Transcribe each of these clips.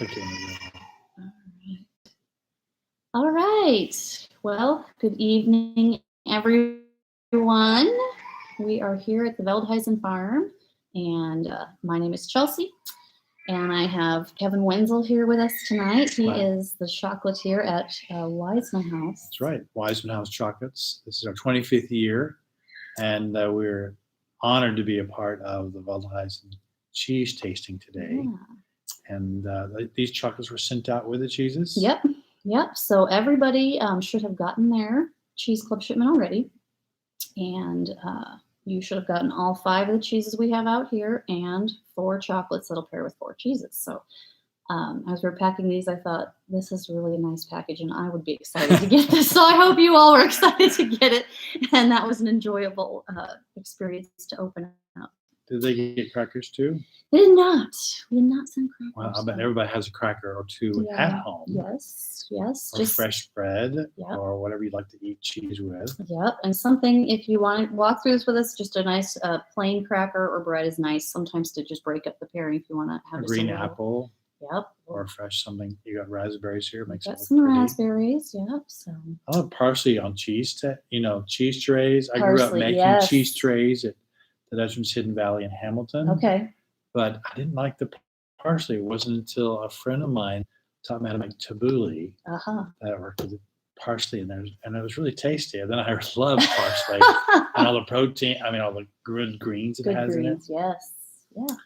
Okay. All right. Well, good evening, everyone. We are here at the Veldhuisen Farm, and my name is Chelsea, and I have Kevin Wenzel here with us tonight. He is the chocolatier at Wiseman House. That's right, Wiseman House Chocolates. This is our 25th year, and we're honored to be a part of the Veldhuisen cheese tasting today. Yeah. And these chocolates were sent out with the cheeses? Yep. So everybody should have gotten their Cheese Club shipment already. And you should have gotten all 5 of the cheeses we have out here and 4 chocolates that'll pair with 4 cheeses. So as we're packing these, I thought, this is really a nice package, and I would be excited to get this. So I hope you all were excited to get it. And that was an enjoyable experience to open up. Did they get crackers too? They did not. We did not send crackers. Well, I bet everybody has a cracker or two at home. Yes. Or just fresh bread or whatever you'd like to eat cheese with. Yep. And something, if you want to walk through this with us, just a nice plain cracker or bread is nice. Sometimes to just break up the pairing if you want to have a green apple. Yep. Or fresh something. You got raspberries here. Makes got some raspberries. Yep. So I love parsley on cheese. Cheese trays. I grew up making cheese trays at the Dutchman's Hidden Valley in Hamilton. Okay. But I didn't like the parsley. It wasn't until a friend of mine taught me how to make tabbouleh that I worked with the parsley in there, and it was really tasty. And then I love parsley and all the protein. I mean, all the good greens it has in it. Yes. Yeah.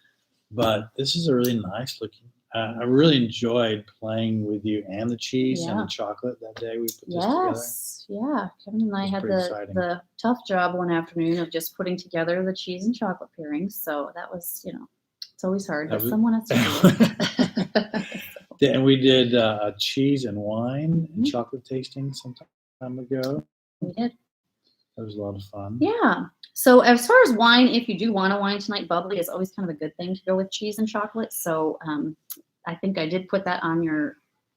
But this is a really nice looking. I really enjoyed playing with you and the cheese and the chocolate that day we put this together. Yeah. Kevin and I had the tough job one afternoon of just putting together the cheese and chocolate pairings. So that was, it's always hard, but someone has to do it. And we did a cheese and wine and chocolate tasting some time ago. We did. That was a lot of fun. Yeah. So as far as wine, if you do want a wine tonight, bubbly is always kind of a good thing to go with cheese and chocolate. So I think I did put that on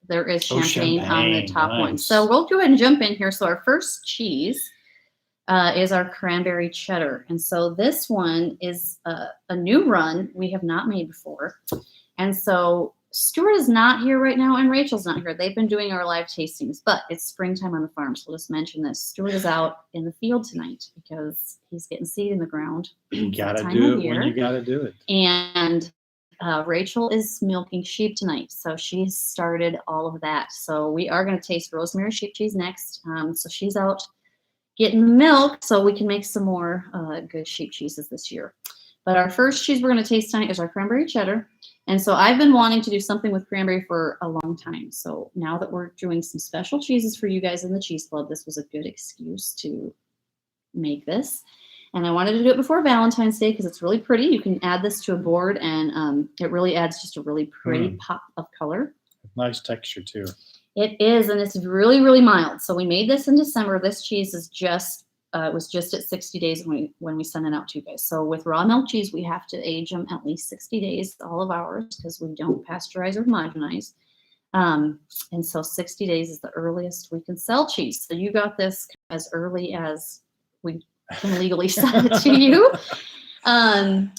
there is champagne on the top one. So we'll go ahead and jump in here. So our first cheese is our cranberry cheddar. And so this one is a new run we have not made before. And so Stuart is not here right now, and Rachel's not here. They've been doing our live tastings, but it's springtime on the farm, so we'll just mention this. Stuart is out in the field tonight because he's getting seed in the ground. You gotta do it when you gotta do it. And Rachel is milking sheep tonight, so she's started all of that. So we are going to taste rosemary sheep cheese next. So she's out getting milk so we can make some more good sheep cheeses this year. But our first cheese we're going to taste tonight is our cranberry cheddar. And so I've been wanting to do something with cranberry for a long time. So now that we're doing some special cheeses for you guys in the Cheese Club, this was a good excuse to make this. And I wanted to do it before Valentine's Day because it's really pretty. You can add this to a board, and it really adds just a really pretty pop of color. Nice texture, too. It is, and it's really, really mild. So we made this in December. This cheese is just was just at 60 days when we sent it out to you guys. So with raw milk cheese, we have to age them at least 60 days, all of ours, because we don't pasteurize or homogenize. And so 60 days is the earliest we can sell cheese. So you got this as early as we can legally sell it to you.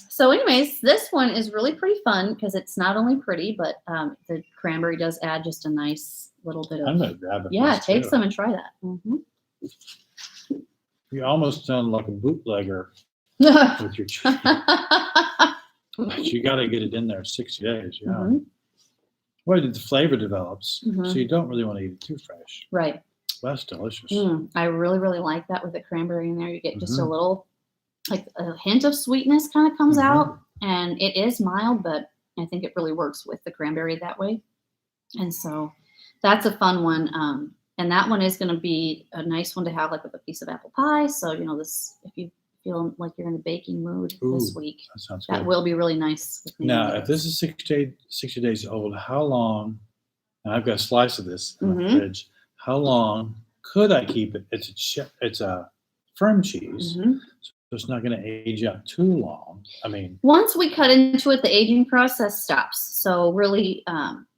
So anyways, this one is really pretty fun because it's not only pretty, but the cranberry does add just a nice little bit of. I'm gonna grab it. Yeah, take some and try that. Mm-hmm. You almost sound like a bootlegger with your cheese. But you got to get it in there 60 days. Yeah. Mm-hmm. Well, the flavor develops, so you don't really want to eat it too fresh. Right. Well, that's delicious. I really, really like that with the cranberry in there. You get just a little, like a hint of sweetness kind of comes out, and it is mild, but I think it really works with the cranberry that way. And so that's a fun one. And that one is going to be a nice one to have like with a piece of apple pie. So, this, if you feel like you're in the baking mood this week, that will be really nice. Now, if this is 60 days old, how long, and I've got a slice of this in the fridge, how long could I keep it? It's a firm cheese, so it's not going to age out too long. I mean, once we cut into it, the aging process stops. So really,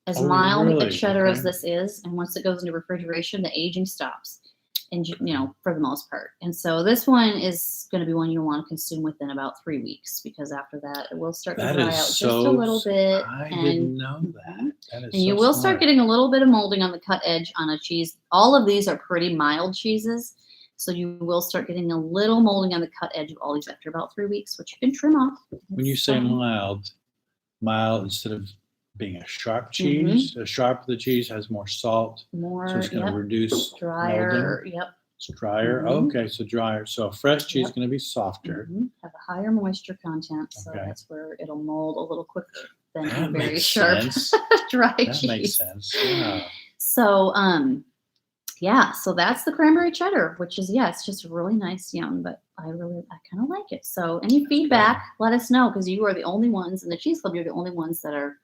as mild a cheddar as this is, and once it goes into refrigeration, the aging stops. and for the most part. And so this one is going to be one you want to consume within about 3 weeks, because after that it will start to dry out just a little bit. I didn't know that. That is and you will start getting a little bit of molding on the cut edge on a cheese. All of these are pretty mild cheeses, so you will start getting a little molding on the cut edge of all these after about 3 weeks, which you can trim off. When you say mild instead of being a sharp cheese, a sharp the cheese has more salt, so it's going to reduce drier. molding. It's drier. Okay, so drier. So fresh cheese is going to be softer. Have a higher moisture content, so that's where it'll mold a little quicker than a very sharp dry cheese. That makes sense. Yeah. So so that's the cranberry cheddar, which is it's just really nice, young, but I kind of like it. So any feedback, let us know, because you are the only ones in the Cheese Club. You're the only ones that are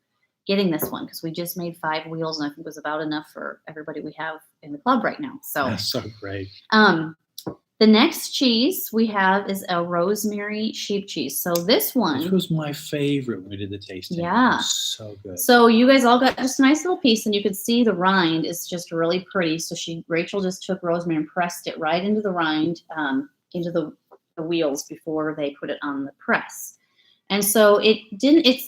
getting this one, because we just made 5 wheels, and I think it was about enough for everybody we have in the club right now. So that's so great. The next cheese we have is a rosemary sheep cheese. So this was my favorite when we did the tasting. Yeah. It was so good. So you guys all got just a nice little piece, and you could see the rind is just really pretty. So Rachel just took rosemary and pressed it right into the rind, into the wheels before they put it on the press. And so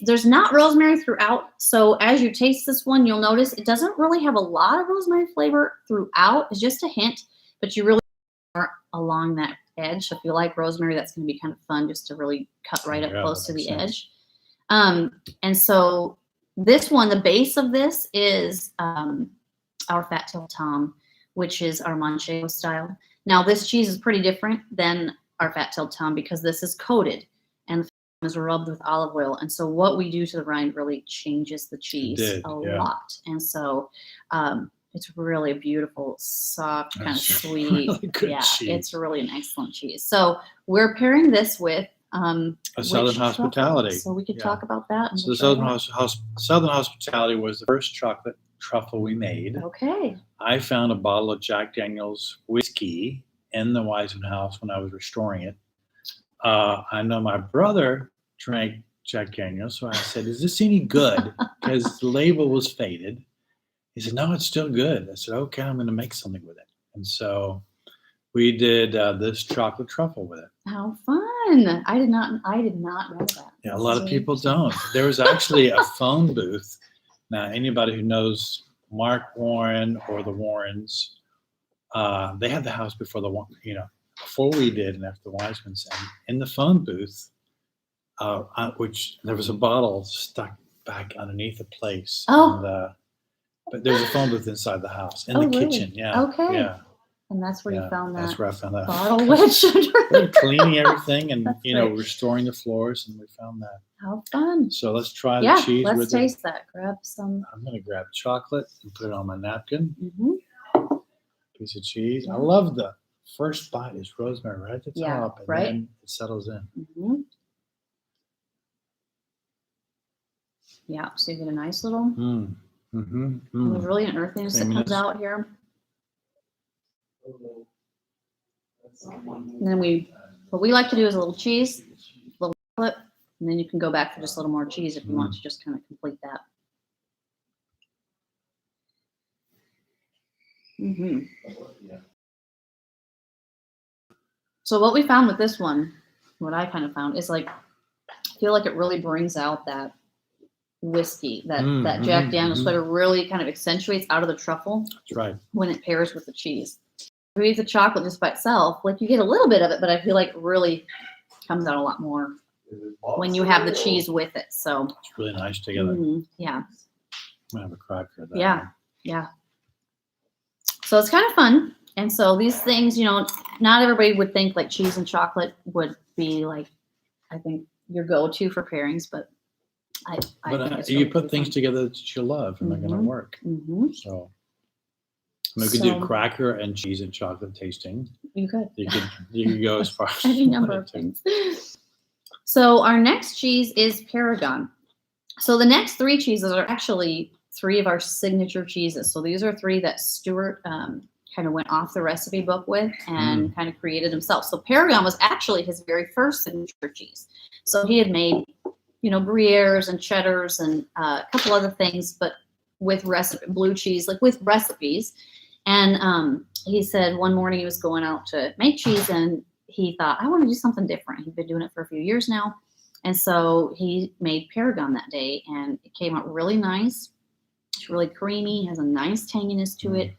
there's not rosemary throughout. So as you taste this one, you'll notice it doesn't really have a lot of rosemary flavor throughout. It's just a hint, but you really are along that edge. So if you like rosemary, that's going to be kind of fun, just to really cut right up close to the edge. And so this one, the base of this is our Fat Tail Tom, which is our Manchego style. Now this cheese is pretty different than our Fat Tail Tom, because this is coated and is rubbed with olive oil, and so what we do to the rind really changes the cheese a lot. And so it's really a beautiful, soft, kind of sweet. Really good cheese. It's really an excellent cheese. So we're pairing this with a Southern Hospitality. Truffle. So we could talk about that. So the Southern Hospitality was the first chocolate truffle we made. Okay. I found a bottle of Jack Daniel's whiskey in the Wiseman house when I was restoring it. I know my brother drank Jack Daniel's, so I said, "Is this any good?" Because the label was faded. He said, "No, it's still good." I said, "Okay, I'm going to make something with it." And so we did this chocolate truffle with it. How fun! I did not know that. Yeah, a lot of people don't. There was actually a phone booth. Now, anybody who knows Mark Warren or the Warrens, they had the house before before we did, and after the Wisemans. And in the phone booth, which there was a bottle stuck back underneath a place. But there's a phone booth inside the house, in the kitchen. Yeah. Okay. Yeah. And that's where you found that. That's where I found that bottle wedge. We're cleaning everything and restoring the floors, and we found that. How fun! So let's try the cheese. Let's taste that. Grab some. I'm gonna grab chocolate and put it on my napkin. Mm-hmm. Piece of cheese. I love the first bite is rosemary right at the top, and then it settles in. Mm-hmm. Yeah, so you get a nice little. There's really an earthiness that comes out here. And then what we like to do is a little cheese, a little chocolate, and then you can go back for just a little more cheese if you want to just kind of complete that. So what we found with this one, what I kind of found is I feel like it really brings out that whiskey, that Jack Daniel's flavor really kind of accentuates out of the truffle. That's right. When it pairs with the cheese. If you eat the chocolate just by itself, you get a little bit of it, but I feel like it really comes out a lot more when you have the cheese with it. So it's really nice together. Yeah. I'm gonna have a cracker. Yeah. So it's kind of fun. And so these things, not everybody would think cheese and chocolate would be I think your go-to for pairings, but I think you put things together that you love, and they're going to work. So we could do cracker and cheese and chocolate tasting. You could. You could go as far as any number of things. So our next cheese is Paragon. So the next 3 cheeses are actually 3 of our signature cheeses. So these are 3 that Stuart kind of went off the recipe book with and kind of created himself. So Paragon was actually his very first signature cheese. So he had made Gruyères and cheddars and a couple other things, but with blue cheese, with recipes. And he said one morning he was going out to make cheese, and he thought, I want to do something different. He'd been doing it for a few years now. And so he made Paragon that day, and it came out really nice. It's really creamy, has a nice tanginess to it.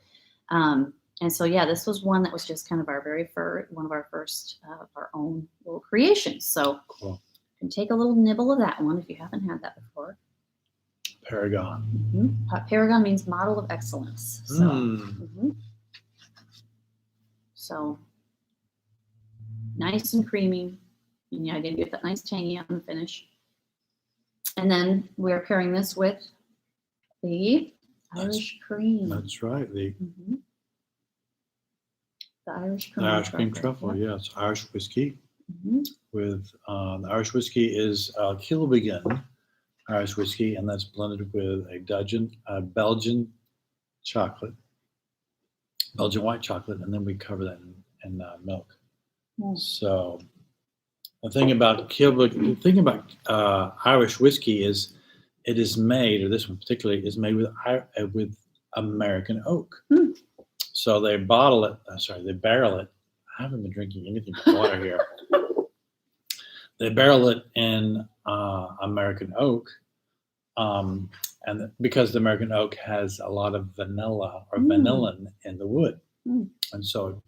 And so, yeah, this was one that was just kind of our very first, one of our first of our own little creations. So Cool. you can take a little nibble of that one if you haven't had that before. Paragon. Paragon means model of excellence. So, so nice and creamy. And yeah, again, get that nice tangy on the finish. And then we're pairing this with the Irish cream. That's right. The Irish cream. The Irish cream truffle, yeah. It's Irish whiskey. With the Irish whiskey is Kilbeggan Irish whiskey, and that's blended with a Belgian chocolate, Belgian white chocolate, and then we cover that in milk. So the thing about Irish whiskey is it is made, or this one particularly, is made with American oak. So they barrel it. I haven't been drinking anything but water here. They barrel it in American oak, and because the American oak has a lot of vanilla or vanillin in the wood, and so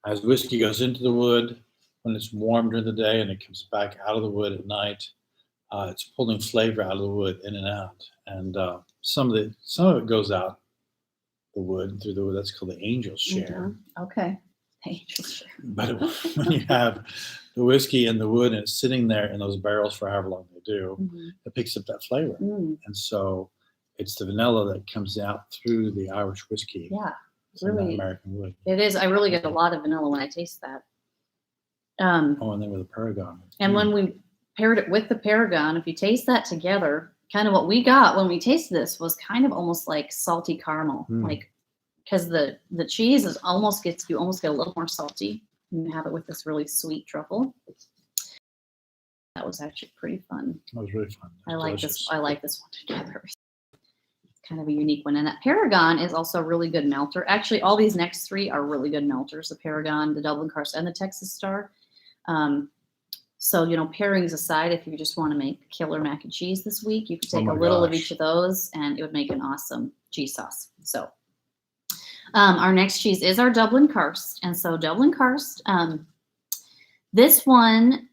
as whiskey goes into the wood, when it's warm during the day and it comes back out of the wood at night, it's pulling flavor out of the wood in and out, and some of it goes out the wood through the wood. That's called the angel's share. Okay, angel's share. But when you have the whiskey in the wood and it's sitting there in those barrels for however long they do, it picks up that flavor, and so it's the vanilla that comes out through the Irish whiskey. Yeah, really, American wood. It is. I really get a lot of vanilla when I taste that. And then with the Paragon. And when we paired it with the Paragon, if you taste that together, kind of what we got when we tasted this was kind of almost like salty caramel, like because the cheese you almost get a little more salty. You have it with this really sweet truffle. That was actually pretty fun. That was really fun. I like this one together. It's kind of a unique one. And that Paragon is also a really good melter. Actually, all these next three are really good melters: the Paragon, the Dublin Karst, and the Texas Star. So, pairings aside, if you just want to make killer mac and cheese this week, you could take a little of each of those and it would make an awesome cheese sauce. So our next cheese is our Dublin Karst. And so Dublin Karst, this one,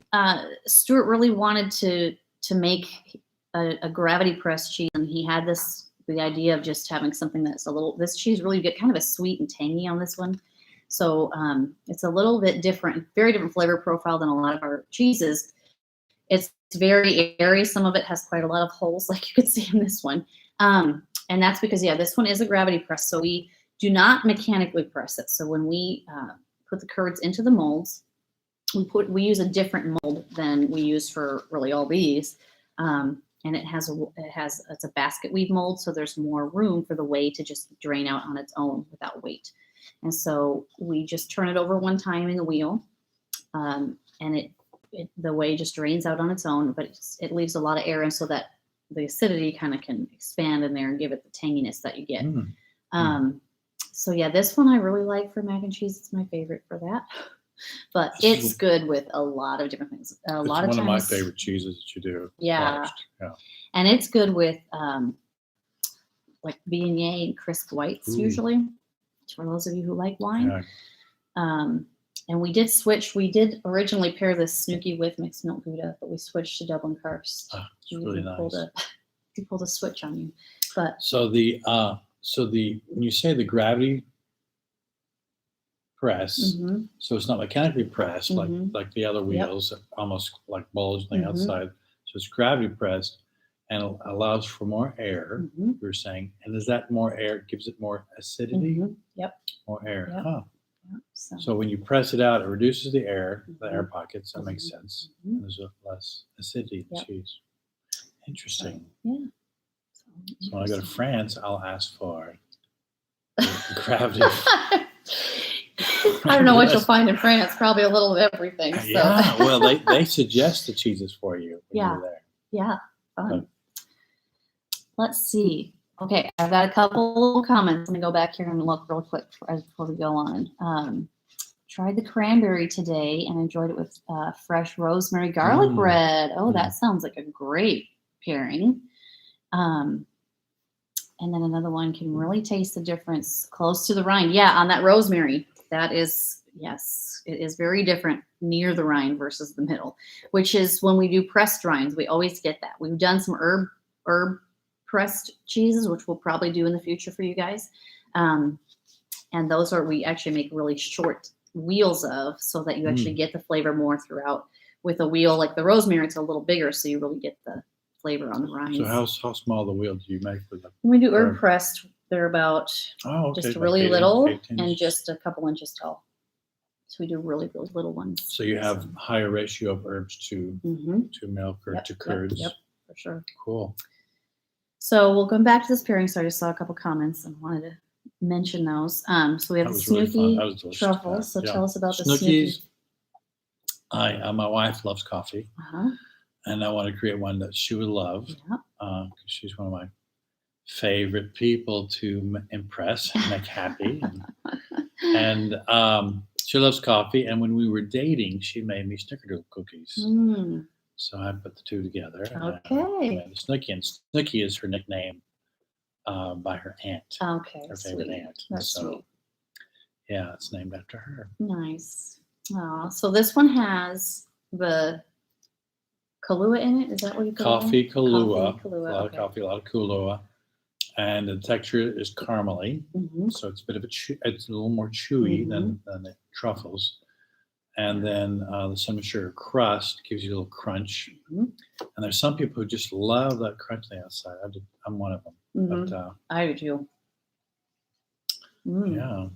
Stuart really wanted to make a gravity press cheese. And he had the idea of just having something that's this cheese really get kind of a sweet and tangy on this one. So it's a little bit different, very different flavor profile than a lot of our cheeses. It's very airy. Some of it has quite a lot of holes, like you could see in this one. And that's because, this one is a gravity press. So we do not mechanically press it. So when we put the curds into the molds, we use a different mold than we use for really all these. And it's a basket weave mold. So there's more room for the whey to just drain out on its own without weight. And so we just turn it over one time in the wheel, and the whey just drains out on its own, but it leaves a lot of air in so that the acidity kind of can expand in there and give it the tanginess that you get. So this one I really like for mac and cheese. It's my favorite for that, but it's good with a lot of different things. A lot of times, one of my favorite cheeses that you do. Yeah. And it's good with like beignet and crisp whites usually. For those of you who like wine. And we did switch. We did originally pair this Snooky with mixed milk Gouda, but we switched to Dublin Karst. It's really nice. He pulled a switch on you. But so when you say the gravity press, so it's not mechanically pressed like the other wheels that almost like bulge on the outside. So it's gravity pressed and it allows for more air, you were saying. And is that more air gives it more acidity? Yep. More air. Yep. Huh. Yep. So when you press it out, it reduces the air pockets. That makes sense. And there's less acidity in the cheese. Interesting. Yeah. So when I go to France, I'll ask for gravity. I don't know what you'll find in France. Probably a little of everything. So. Yeah. Well, they suggest the cheeses for you when you're there. Yeah. Fun. Let's see. Okay, I've got a couple comments. Let me go back here and look real quick before we go on. Tried the cranberry today and enjoyed it with fresh rosemary garlic bread. Oh, that sounds like a great pairing. And then another one, can really taste the difference close to the rind. Yeah, on that rosemary, that is, yes, it is very different near the rind versus the middle, which is when we do pressed rinds, we always get that. We've done some herb pressed cheeses, which we'll probably do in the future for you guys. And those we actually make really short wheels of, so that you actually get the flavor more throughout. With a wheel like the rosemary, it's a little bigger, so you really get the flavor on the rinds. So how small the wheel do you make with them? When we do herb pressed, they're about just really little and just a couple inches tall. So we do really, really little ones. So you have higher ratio of herbs to milk or to curds. Yep, for sure. Cool. So we'll come back to this pairing. So I just saw a couple comments and wanted to mention those. So we have the Snooki truffles. So tell us about the Snookies. My wife loves coffee, and I want to create one that she would love. Because she's one of my favorite people to impress and make happy. And she loves coffee. And when we were dating, she made me snickerdoodle cookies. So I put the two together. Okay. And Snooki, and Snooki is her nickname by her aunt. Okay. Her favorite aunt. That's sweet. Yeah, it's named after her. Nice. So this one has the Kahlua in it. Is that what you call it? Coffee Kahlua. Coffee Kahlua. A lot of coffee, a lot of Kahlua. And the texture is caramely. So it's a bit of it's a little more chewy than the truffles. And then the cinnamon sugar crust gives you a little crunch. And there's some people who just love that crunch on the outside. I'm one of them. But, I do too. Yeah.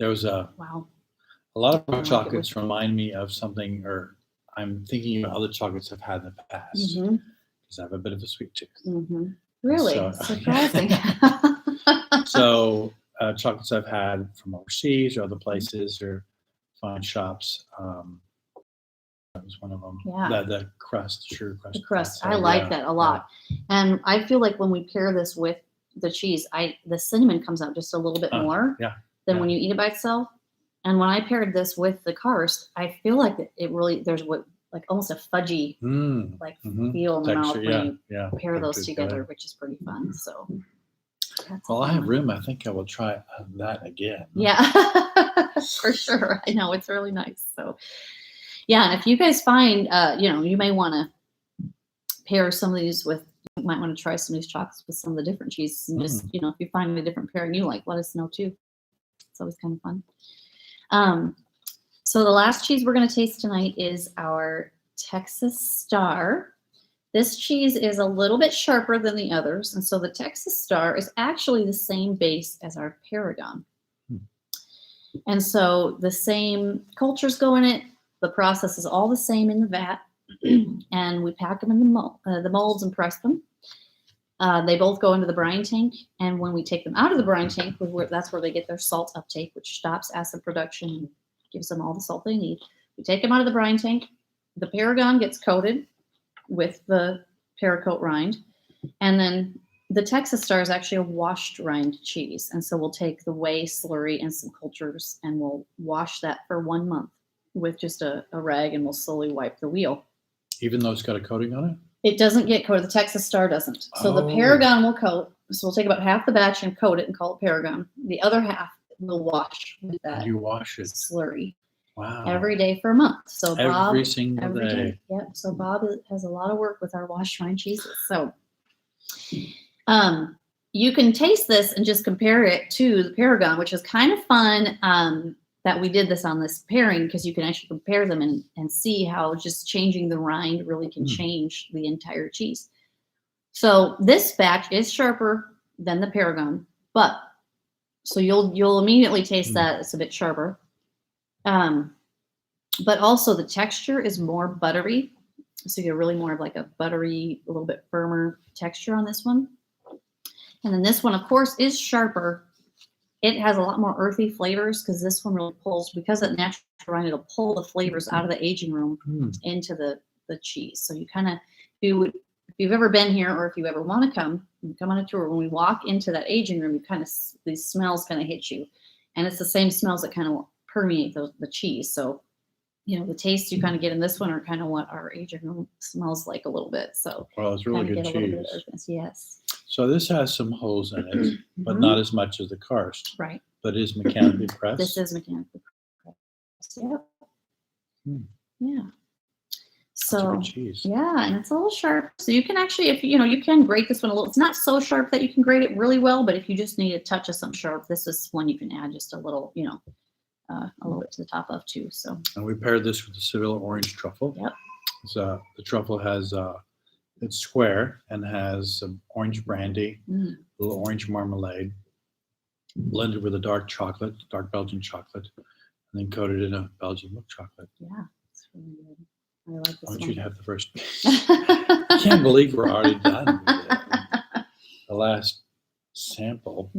There was a lot of our chocolates remind me of something, or I'm thinking about other chocolates I've had in the past, because I have a bit of a sweet tooth. Really? Surprising. So chocolates I've had from overseas or other places or fine shops. That was one of them. Yeah. The crust, sugar crust. The crust. I like that a lot. And I feel like when we pair this with the cheese, the cinnamon comes out just a little bit more than when you eat it by itself. And when I paired this with the karst, I feel like it really, there's like almost a fudgy feel in the mouth when you pair those together, which is pretty fun. So well, I have room. I think I will try that again. Yeah, for sure. I know, it's really nice. So yeah, and if you guys find, you may want to pair some of these with, you might want to try some of these chocolates with some of the different cheeses, and just, if you find a different pairing you like, let us know too. It's always kind of fun. So the last cheese we're going to taste tonight is our Texas Star. This cheese is a little bit sharper than the others, and so the Texas Star is actually the same base as our Paragon. And so the same cultures go in it. The process is all the same in the vat, and we pack them in the molds and press them. They both go into the brine tank, and when we take them out of the brine tank, that's where they get their salt uptake, which stops acid production and gives them all the salt they need. We take them out of the brine tank. The Paragon gets coated with the Paracoat rind, and then the Texas Star is actually a washed rind cheese. And so we'll take the whey slurry and some cultures, and we'll wash that for 1 month with just a rag, and we'll slowly wipe the wheel. Even though it's got a coating on it? It doesn't get coated. The Texas Star doesn't. So the Paragon will coat. So we'll take about half the batch and coat it and call it Paragon. The other half we'll wash with that. You wash it. Slurry. Wow. Every day for a month. So Bob, every single day. Yep. So Bob has a lot of work with our washed rind cheeses. So you can taste this and just compare it to the Paragon, which is kind of fun. That we did this on this pairing, because you can actually compare them and see how just changing the rind really can change the entire cheese. So this batch is sharper than the Paragon, but so you'll immediately taste that it's a bit sharper. But also the texture is more buttery. So you get really more of like a buttery, a little bit firmer texture on this one. And then this one, of course, is sharper. It has a lot more earthy flavors, because this one really pulls, because of natural rind, it'll pull the flavors out of the aging room into the cheese. So you kind of, if you've ever been here or if you ever want to come on a tour, when we walk into that aging room, you kind of, these smells kind of hit you. And it's the same smells that kind of permeate the cheese. So, you know, the taste you kind of get in this one are kind of what our aging room smells like a little bit. So, well, it's really good cheese. Yes. So this has some holes in it, but not as much as the karst. Right. But it is mechanically pressed. This is mechanically pressed. Yep. Yeah. So cheese. yeah, and it's a little sharp. So you can actually, if you know, you can grate this one a little. It's not so sharp that you can grate it really well, but if you just need a touch of some sharp, this is one you can add just a little, you know, a little bit to the top of too. So. And we paired this with the Seville orange truffle. Yep. So the truffle has it's square and has some orange brandy, a little orange marmalade, blended with a dark Belgian chocolate, and then coated in a Belgian milk chocolate. Yeah, it's really good. I like this Why don't one. you have the first piece? I can't believe we're already done with it. The last sample.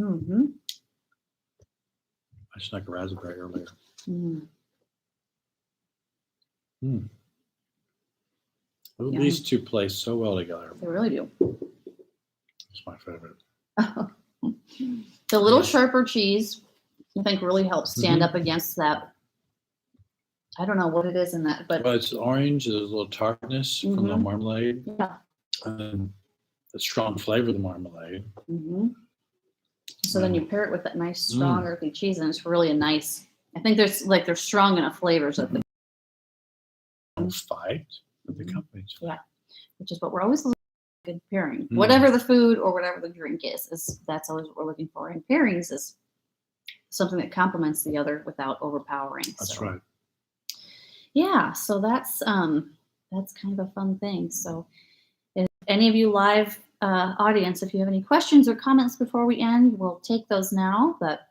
I just like a raspberry earlier. Ooh, these two play so well together. They really do. It's my favorite. The little sharper cheese, I think, really helps stand up against that. I don't know what it is in that, but well, it's orange. There's a little tartness from the marmalade. Yeah. And the strong flavor of the marmalade. So then you pair it with that nice, strong, earthy cheese, and it's really a nice. I think they're strong enough flavors that the fight with the company. Yeah, which is what we're always looking for. Good pairing. Whatever the food or whatever the drink is that's always what we're looking for. And pairings is something that complements the other without overpowering. That's right. Yeah, so that's kind of a fun thing. So if any of you live audience, if you have any questions or comments before we end, we'll take those now. But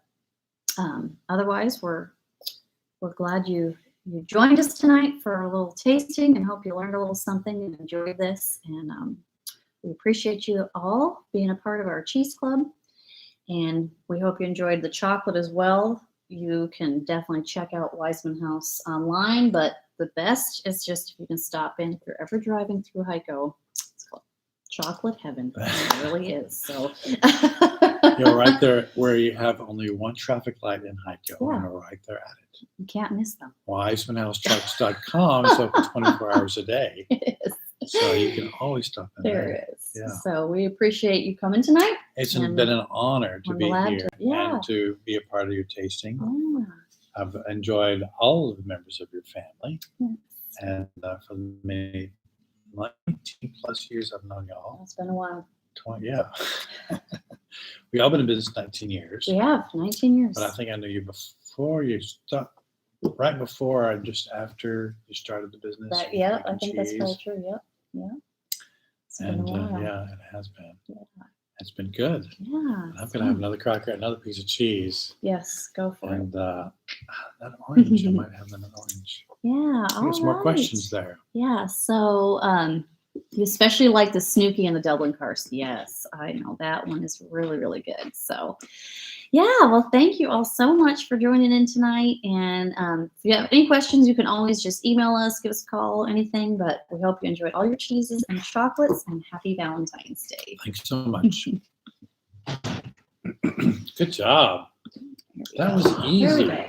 otherwise, we're glad you joined us tonight for a little tasting, and hope you learned a little something and enjoyed this. And we appreciate you all being a part of our cheese club, and we hope you enjoyed the chocolate as well. You can definitely check out Wiseman House online, but the best is just if you can stop in if you're ever driving through Heiko. It's called Chocolate Heaven. It really is. So you're right there where you have only one traffic light in Heiko, and we're right there at it. You can't miss them. WisemanHouseChucks.com is open 24 hours a day. It is. So you can always stop in there. There is. Yeah. So we appreciate you coming tonight. It's been an honor to be here and to be a part of your tasting. I've enjoyed all of the members of your family. And for the many 19 plus years I've known y'all. It's been a while. 20, yeah. We all been in business 19 years. We have 19 years. But I think I knew you before you stopped. Right before or just after you started the business? Yeah, I think that's probably true. Yeah. It's and been a while. yeah, it has been. Yeah. It's been good. Yeah. I'm going to have another cracker, another piece of cheese. Yes, go for it. And that orange, I might have an orange. Yeah. There's more questions there. Yeah. So you especially like the Snooki and the Dublin Karst. Yes, I know that one is really, really good. So yeah, well, thank you all so much for joining in tonight. And if you have any questions, you can always just email us, give us a call, anything. But we hope you enjoyed all your cheeses and chocolates, and happy Valentine's Day. Thanks so much. Good job. That was easy.